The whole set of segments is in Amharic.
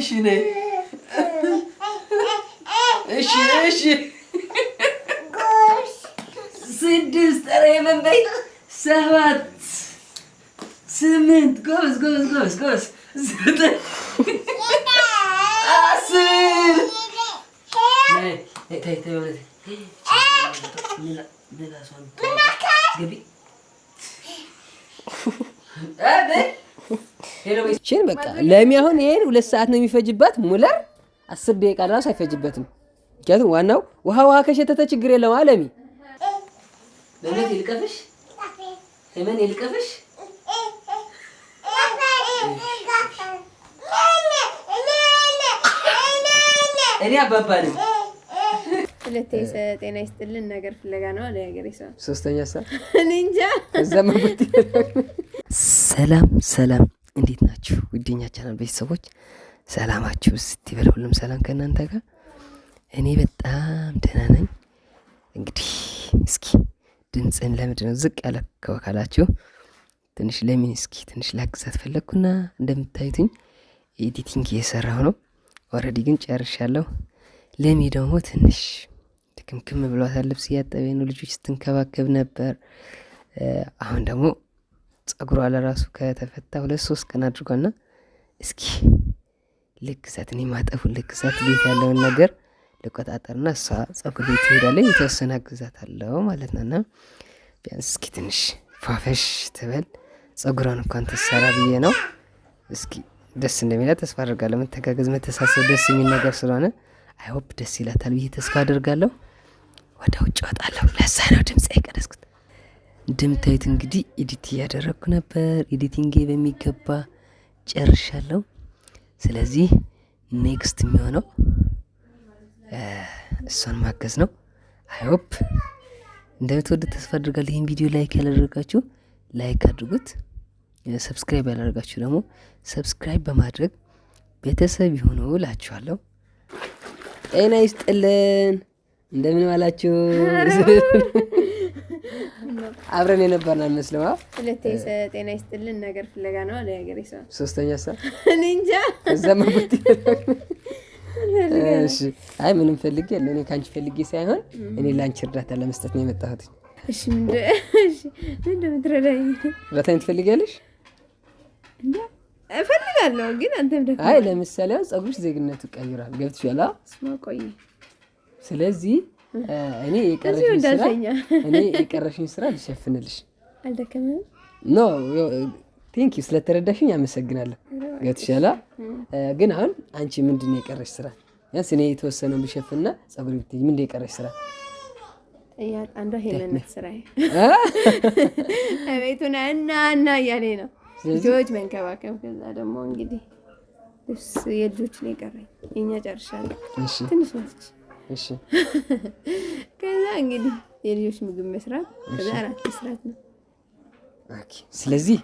እሺ ነይ እሺ ስድስት ኧረ የምን በይ ሰባት ስምንት ጎበዝ ዘጠኝ አስር ተይ ችን በቃ ለሚ አሁን ይሄን 2 ሰዓት ነው የሚፈጅባት። ሙለር 10 ደቂቃ ድረስ አይፈጅበትም። ምክንያቱም ዋናው ውሃ ከሸተተ ችግር የለውም። አለሚ ለምን ይልቀፍሽ ለምን ይልቀፍሽ እኔ አባባልም ሁለቴ ጤና ይስጥልን ነገር ፍለጋ ነው አለ ያገሬ ሰው። ሶስተኛ ሰዓት እኔ እንጃ ዘመቡት። ሰላም እንዴት ናችሁ? ውድኛ ቻናል ቤተሰቦች ሰላማችሁ ስትበል ሁሉም ሰላም ከእናንተ ጋር። እኔ በጣም ደህና ነኝ። እንግዲህ እስኪ ድምፅን ለምንድን ነው ዝቅ ያለ ከወካላችሁ ትንሽ ለምን እስኪ ትንሽ ላግዛት ፈለግኩና እንደምታዩትኝ ኤዲቲንግ እየሰራሁ ነው። ኦልሬዲ ግን ጨርሻለሁ። ለሚ ደግሞ ትንሽ ድክምክም ብሏታል። ልብስ እያጠበኝ ነው። ልጆች ስትንከባከብ ነበር። አሁን ደግሞ ጸጉሯ ለራሱ ከተፈታ 2-3 ቀን አድርጓልና እስኪ ልግዛት፣ እኔ ማጠፉን ልግዛት፣ ቤት ያለውን ነገር ልቆጣጠርና እሷ ጸጉር ቤት ትሄዳለች። የተወሰነ አግዛታለሁ ማለት ነውና ቢያንስ እስኪ ትንሽ ፋፈሽ ትበል ጸጉሯን እንኳን ትሰራ ብዬ ነው። እስኪ ደስ እንደሚላት ተስፋ አደርጋለሁ። መተጋገዝ መተሳሰብ ደስ የሚል ነገር ስለሆነ አይ ሆፕ ደስ ይላታል ብዬ ተስፋ አደርጋለሁ። ወደ ውጭ ወጣለሁ። ለዛ ነው ድምጽ አይቀደስኩት። እንደምታዩት እንግዲህ ኤዲት እያደረግኩ ነበር። ኤዲቲንጌ በሚገባ ጨርሻለሁ። ስለዚህ ኔክስት የሚሆነው እሷን ማገዝ ነው። አይ ሆፕ እንደምትወዱት ተስፋ አድርጋለሁ። ይህን ቪዲዮ ላይክ ያላደረጋችሁ ላይክ አድርጉት። ሰብስክራይብ ያላደረጋችሁ ደግሞ ሰብስክራይብ በማድረግ ቤተሰብ ይሁኑ እላችኋለሁ። ጤና ይስጥልን። እንደምን ዋላችሁ? አብረን የነበርን አንመስልም። ሁለቴ ጤና ይስጥልን ነገር ፍለጋ ነው አለ ያገሬ ሰው። ሶስተኛ ሰዓት እኔ እንጃ ዘመቡት። እሺ አይ ምንም ፈልጌ ለኔ ካንቺ ፈልጌ ሳይሆን እኔ ላንቺ እርዳታ ለመስጠት ነው የመጣሁት። እሺ ምንድነው ትረዳኝ? እርዳታኝ ትፈልጊያለሽ? እንዴ እፈልጋለሁ፣ ግን አንተም ደግሞ አይ ለምሳሌ ጸጉርሽ ዜግነቱ ቀይሯል። ገብቶሻል? ስማቆይ ስለዚህ እኔ የቀረሽኝ ስራ ልሸፍንልሽ። አልደከመም? ኖ ቴንክ ዩ ስለተረዳሽኝ አመሰግናለሁ። ገብቶሻል? ግን አሁን አንቺ ምንድነው የቀረሽ ስራ? ያንስ እኔ የተወሰነው ብሸፍንና ጸጉር ብትይ ምንድነው የቀረሽ ስራ? ያ አንዷ ሄለነት ስራዬ አቤቱና እና እያለኝ ነው። ልጆች መንከባከብ፣ ከዛ ደግሞ እንግዲህ ልብስ የልጆች ነው የቀረኝ። የኛ ጨርሻለሁ። እሺ ትንሽ ናት። እሺ ከዛ እንግዲህ የልጆች ምግብ መስራት፣ ከዛ አራት መስራት ነው። ኦኬ ስለዚህ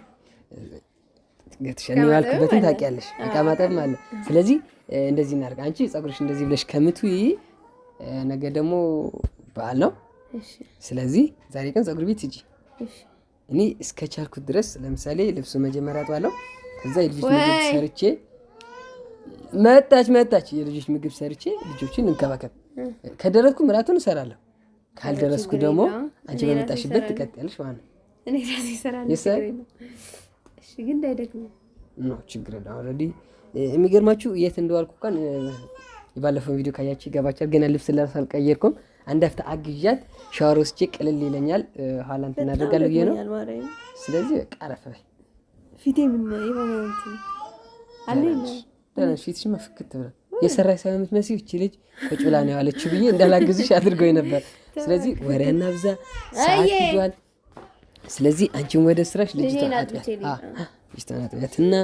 ገትሻኒ ያልኩበትን ታውቂያለሽ። እቃ ማጠብም አለ። ስለዚህ እንደዚህ እናድርግ። አንቺ ጸጉርሽ እንደዚህ ብለሽ ከምትይ ነገ ደግሞ በዓል ነው። እሺ ስለዚህ ዛሬ ቀን ጸጉር ቤት ሂጂ። እሺ እኔ እስከቻልኩት ድረስ ለምሳሌ ልብሱ መጀመሪያ አጥባለሁ። ከዛ የልጆች ምግብ ሰርቼ መጣች የልጆች ምግብ ሰርቼ ልጆችን እንከባከብ። ከደረስኩ ምራቱን እሰራለሁ። ካልደረስኩ ደግሞ አንቺ በመጣሽበት ትቀጥያለሽ ማለት ነው። እኔ ራሴ እሰራለሁ። እሺ ግን እንዳይደክም ነው ችግር የለም። ኦልሬዲ የሚገርማችሁ የት እንደዋልኩ እንኳን የባለፈው ቪዲዮ ካያችሁ ይገባችኋል። ገና ልብስ ለራስ አልቀየርኩም። አንድ አፍታ አግዣት ሻወር ወስጄ ቅልል ይለኛል። ኋላ እንትን አደርጋለሁ ብዬ ነው። ስለዚህ በቃ አረፈ በይ። ፊቴ ምን ይሆነ እንትን አለኝ ደህና ፊትሽ መፍክት ብላ የሰራሽ ሳይሆን የምትመስዪው እቺ ልጅ ቁጭ ብላ ነው ያለችው ብዬ እንዳላግዝሽ አድርጎኝ ነበር። ስለዚህ ወሬና ብዛ ሰዓት ይዟል። ስለዚህ አንቺም ወደ ስራሽ ልጅቷን አጥቢያትና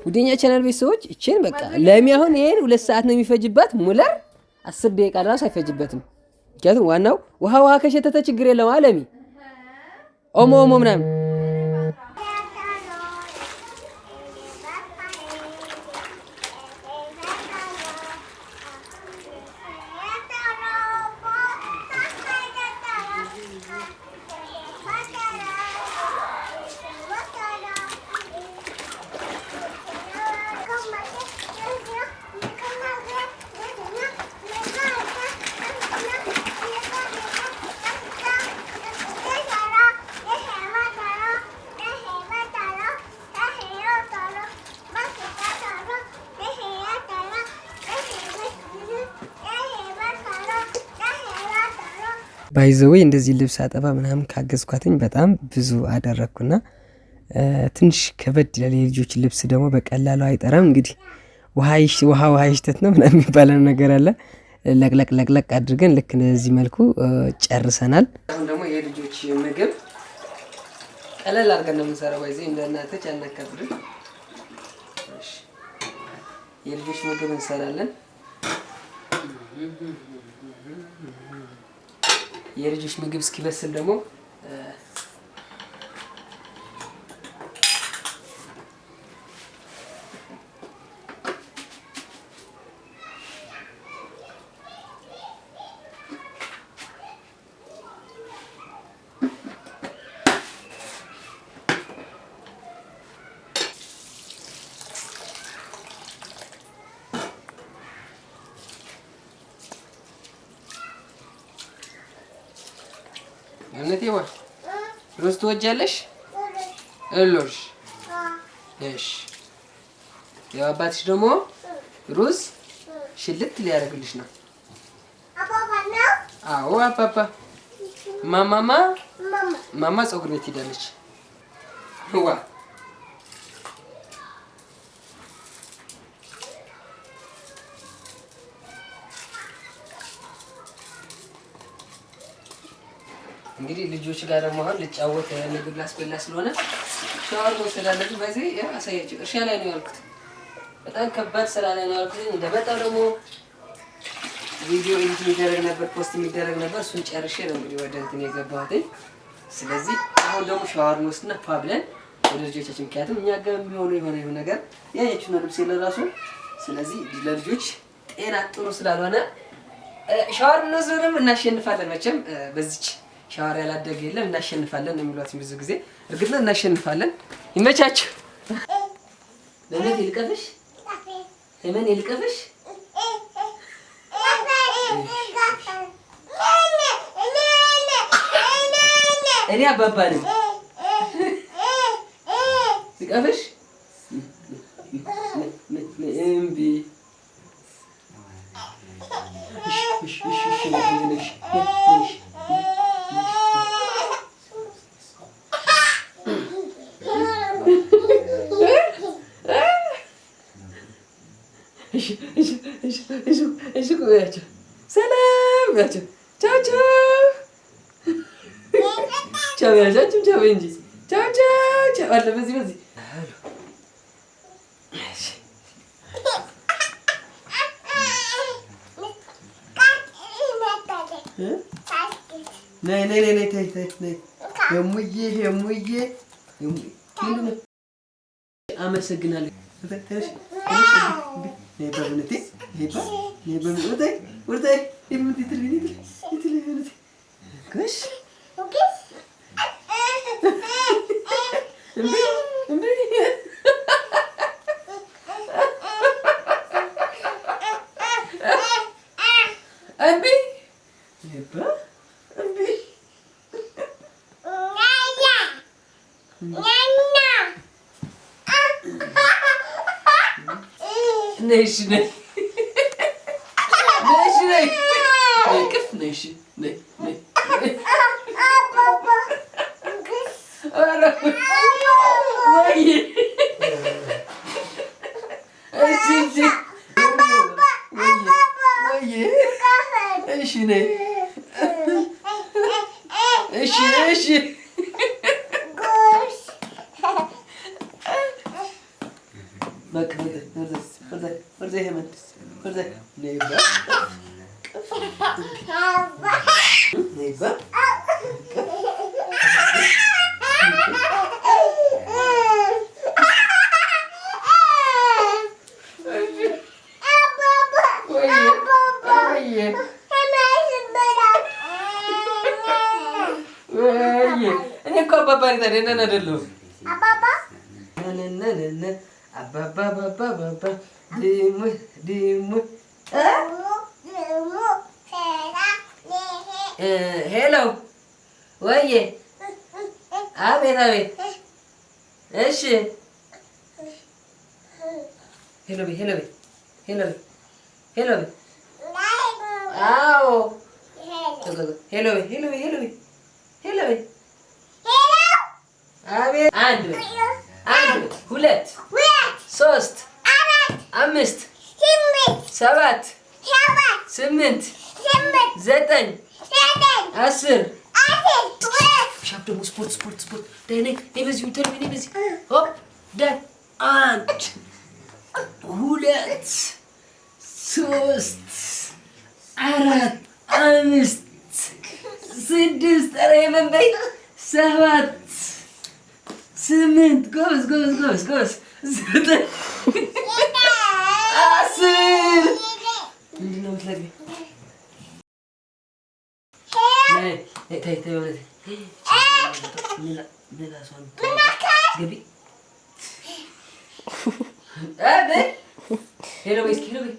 ውዴኛ ቻናል ቤተሰቦች እቺን በቃ ለሚ አሁን ይሄን 2 ሰዓት ነው የሚፈጅባት። ሙለር 10 ደቂቃ ድረስ አይፈጅበትም። ምክንያቱም ዋናው ውሃ ከሸተተ ችግር የለውም። አለሚ ኦሞ ምናምን ባይዘወይ እንደዚህ ልብስ አጠባ ምናምን ካገዝኳትኝ በጣም ብዙ አደረግኩና ትንሽ ከበድ ይላል። የልጆች ልብስ ደግሞ በቀላሉ አይጠራም። እንግዲህ ውሃ ይሽተት ነው ምናምን የሚባለው ነገር አለ። ለቅለቅ አድርገን ልክ እንደዚህ መልኩ ጨርሰናል። አሁን ደግሞ የልጆች ምግብ ቀለል አድርገን ነው የምንሰራው። ባይዘ እንደ እናቶች አናከብድም። የልጆች ምግብ እንሰራለን። የልጆች ምግብ እስኪበስል ደግሞ እነቴ ወይ ሩዝ ትወጃለሽ? እሎሽ እሺ። ያው አባትሽ ደግሞ ሩዝ ሽልት ሊያደርግልሽ ነው። አባባ ነው? አዎ አባባ። ማማ ፀጉር ቤት ሄዳለች። ዋ እንግዲህ ልጆች ጋር ደግሞ አሁን ልጫወት ምግብ ላስበላ ስለሆነ ሻወር መውሰድ አለብኝ። በዚህ አሳያችሁ። እርሻ ላይ ነው ያልኩት። በጣም ከባድ ስራ ላይ ነው ያልኩት። እንደመጣው ደግሞ ቪዲዮ ኤዲት የሚደረግ ነበር፣ ፖስት የሚደረግ ነበር። እሱን ጨርሼ ነው እንግዲህ ወደ እንትን የገባሁት። ስለዚህ አሁን ደግሞ ሻወር እንወስድና ፋ ብለን ወደ ልጆቻችን፣ ምክንያቱም እኛ ጋር የሚሆነው የሆነ ነገር ያያችሁ ነው ልብስ የለራሱ። ስለዚህ ለልጆች ጤና ጥሩ ስላልሆነ ሻወር እንወስድ ደግሞ እናሸንፋለን። መቼም በዚች ሻወር ያላደገ የለም። እናሸንፋለን ነው የሚሏት ብዙ ጊዜ። እርግጥ ነው እናሸንፋለን። ይመቻችሁ። ለምን ይልቀፍሽ? ለምን ይልቀፍሽ? እኔ አባባ ነኝ። ይልቀፍሽ? እምቢ። እሺ ቆያቸው። ሰላም ያቸው። ቻው ቻው ቻው ያቻችሁ ቻው እንጂ ቻው ቻው ቻው አለ። በዚህ ነይ ተይ የሙዬ አመሰግናለሁ። ነይ ቅፍ ነይ እሺ በቃ ወደ ይሄ እኔ እኮ አባባ ነኝ አይደለሁም። አባባ ሄሎ ወዬ፣ አቤት። እሺ ሄሎ አዎ ሄሎ ሄሎ ሄሎ ሄሎ አቤት። አንድ ሁለት ሶስት አምስት ሰባት ስምንት ዘጠኝ 10 ሻፕ ደግሞ ስፖርት ደህና በዚህ ተርሚኔ በዚህ ሆፕ ደ 1 2 3 4 5 6 ኧረ የመንበይ 7 8 ጎበዝ 9 10 ምንድን ነው የምትለግቢው? ተይ ገቢ ሄሎ በይ እስኪ ሄሎ በይ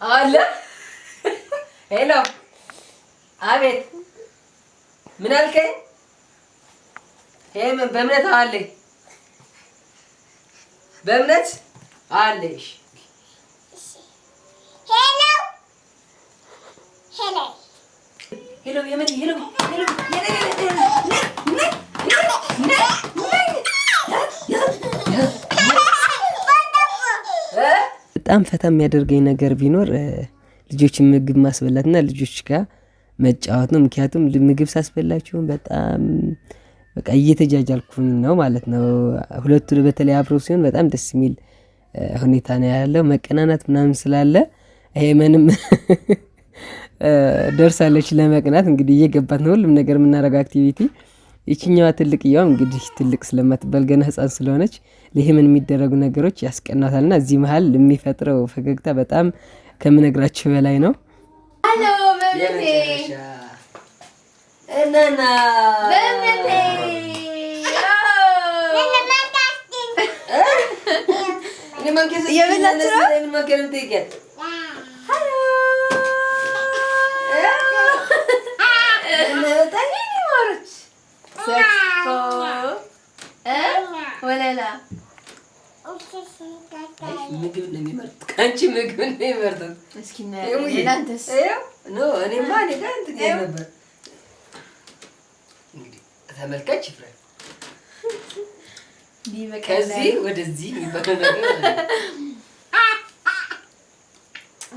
አለ ሄሎ አቤት ምን አልከኝ? ምን በእምነት አለኝ በእምነት አለሽ። ሄሎ የምን ሄሎ በጣም ፈታ የሚያደርገኝ ነገር ቢኖር ልጆችን ምግብ ማስበላትና ልጆች ጋር መጫወት ነው። ምክንያቱም ምግብ ሳስበላችሁ በጣም በቃ እየተጃጃልኩኝ ነው ማለት ነው። ሁለቱ በተለይ አብረው ሲሆን በጣም ደስ የሚል ሁኔታ ነው ያለው። መቀናናት ምናምን ስላለ ይሄ ምንም ደርሳለች ለመቅናት እንግዲህ እየገባት ነው ሁሉም ነገር የምናደርገው አክቲቪቲ። ይችኛዋ ትልቅየዋም እንግዲህ ትልቅ ስለማትባል ገና ህፃን ስለሆነች ለሄመን የሚደረጉ ነገሮች ያስቀናታልና እዚህ መሀል የሚፈጥረው ፈገግታ በጣም ከምነግራችሁ በላይ ነው። ሄሎ በእምነቴ እናና በእምነቴ ወለላ ምግብ ነው የሚመርጥ አንቺ ምግብ ነው የሚመርጠው። እስኪ እናንተስ? እኔማ እኔ ጋር እንትን ነበር። እንግዲህ ተመልካች ይፍረድ። ከዚህ ወደዚህ የሚባለው ነገር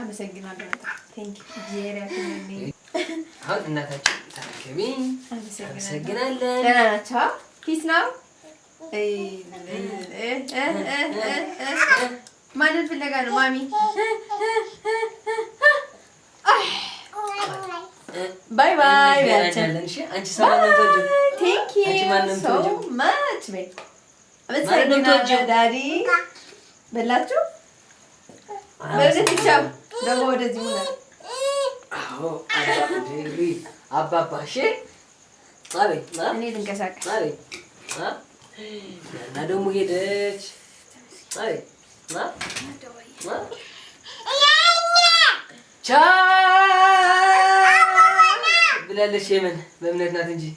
አመሰግናለሁ። አሁን እናታችን ተረከቢኝ። አመሰግናለን። ደህና ናቸው? ፒስ ነው። ማንን ፍለጋ ነው ማሚ? ባይ ባይ። አንቺ ሰላም ነው። ቴንክ ዩ ሶ ማች። አመሰግናለሁ ዳዲ። በላችሁ በእውነት ቻው። ደግሞ ወደዚህ ሆነ። አዎ አባባሽ አቤት እኔ ልንቀሳቀስ አቤት እና ደግሞ ሄደች አቤት ቻው ብላለች። የምን በእምነት ናት እንጂ